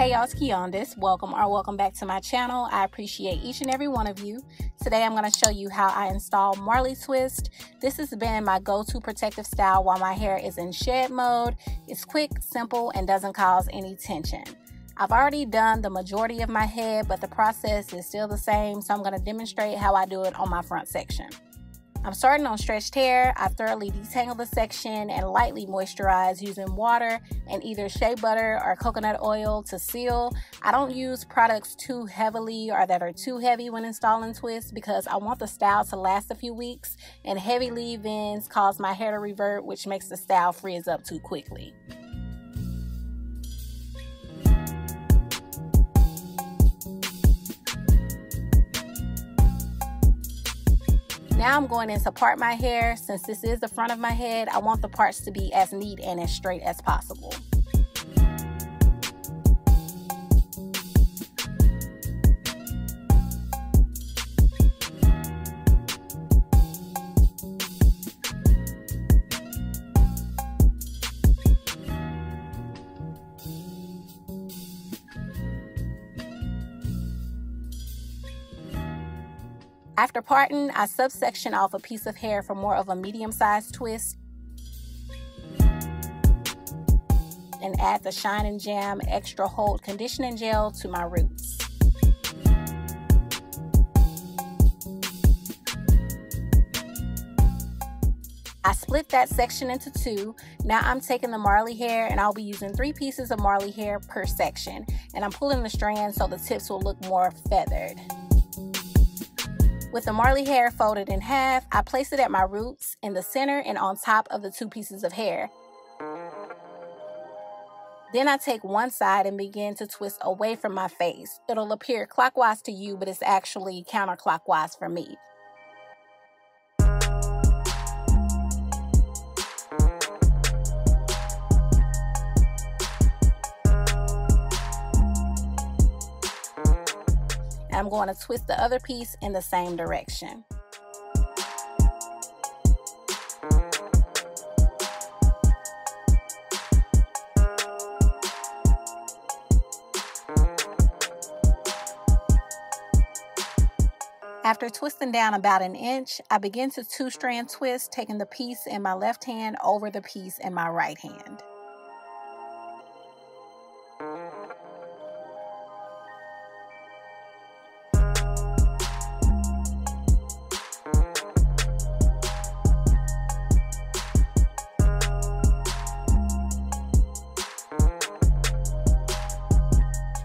Hey y'all, it's Quijuandas. Welcome back to my channel. I appreciate each and every one of you. Today I'm going to show you how I install Marley twist. This has been my go-to protective style while my hair is in shed mode. It's quick, simple, and doesn't cause any tension. I've already done the majority of my head, but the process is still the same, so I'm going to demonstrate how I do it on my front section. I'm starting on stretched hair. I thoroughly detangle the section and lightly moisturize using water and either shea butter or coconut oil to seal. I don't use products too heavily or that are too heavy when installing twists because I want the style to last a few weeks, and heavy leave-ins cause my hair to revert, which makes the style frizz up too quickly. Now I'm going in to part my hair. Since this is the front of my head, I want the parts to be as neat and as straight as possible. After parting, I subsection off a piece of hair for more of a medium-sized twist and add the Shine and Jam Extra Hold Conditioning Gel to my roots. I split that section into two. Now I'm taking the Marley hair and I'll be using 3 pieces of Marley hair per section, and I'm pulling the strands so the tips will look more feathered. With the Marley hair folded in half, I place it at my roots, in the center, and on top of the 2 pieces of hair. Then I take one side and begin to twist away from my face. It'll appear clockwise to you, but it's actually counterclockwise for me. I'm going to twist the other piece in the same direction. After twisting down about 1 inch, I begin to 2-strand twist, taking the piece in my left hand over the piece in my right hand.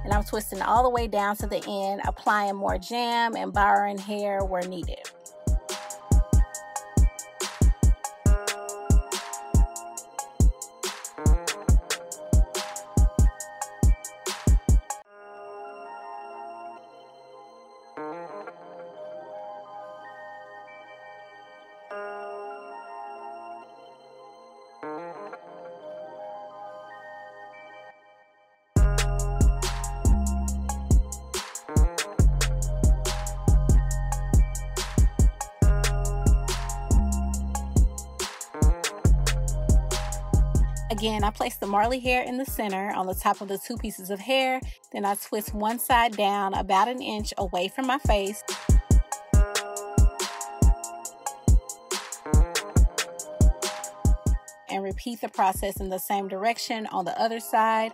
And I'm twisting all the way down to the end, applying more jam and borrowing hair where needed. Again, I place the Marley hair in the center on the top of the 2 pieces of hair. Then I twist one side down about 1 inch away from my face. And repeat the process in the same direction on the other side.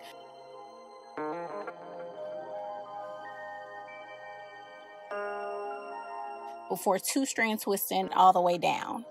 Before 2-strand twisting all the way down.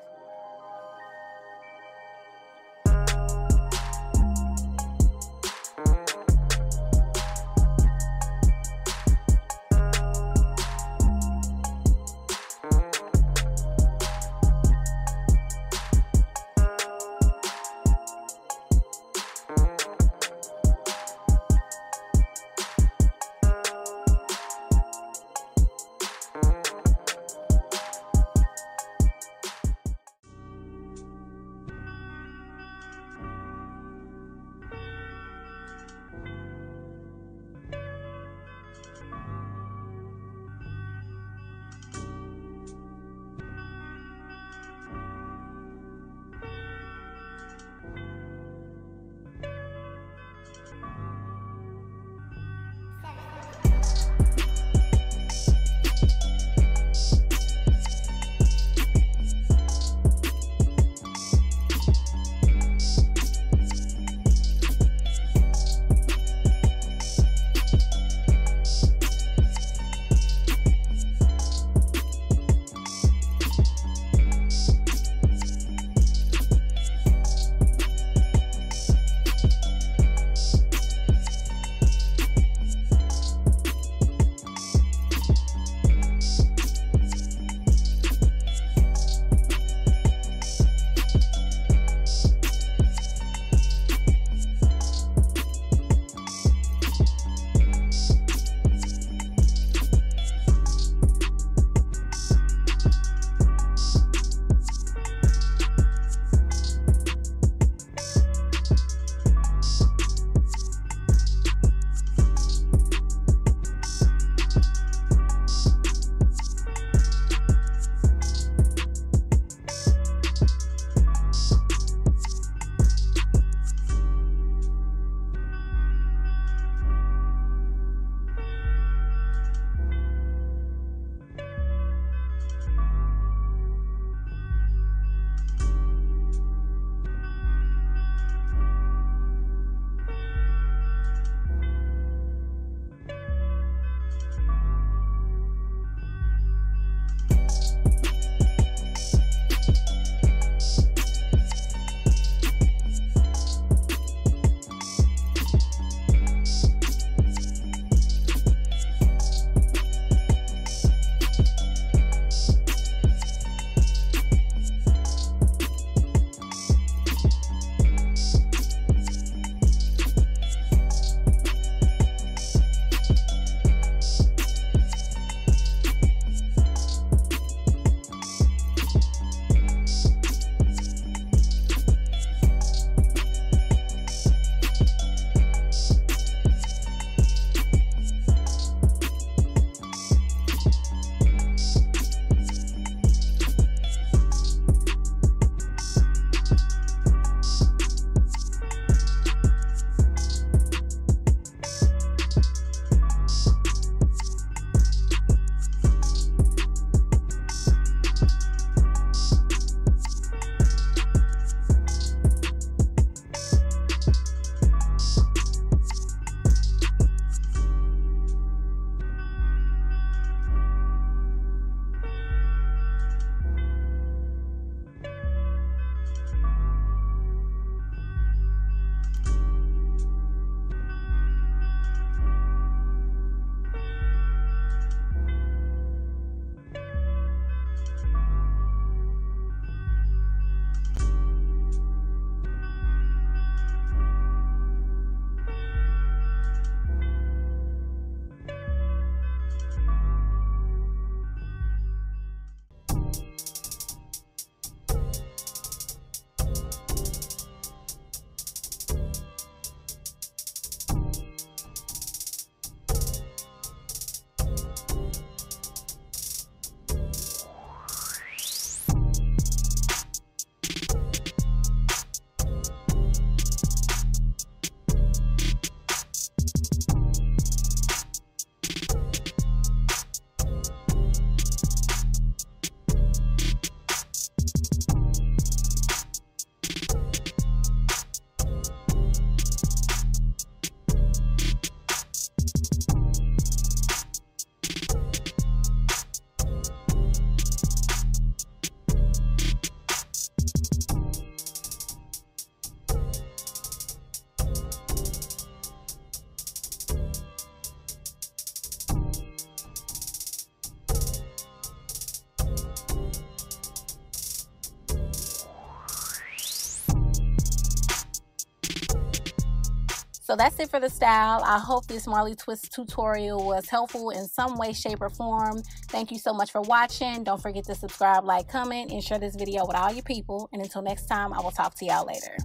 So that's it for the style. I hope this Marley twist tutorial was helpful in some way, shape, or form. Thank you so much for watching. Don't forget to subscribe, like, comment, and share this video with all your people. And until next time, I will talk to y'all later.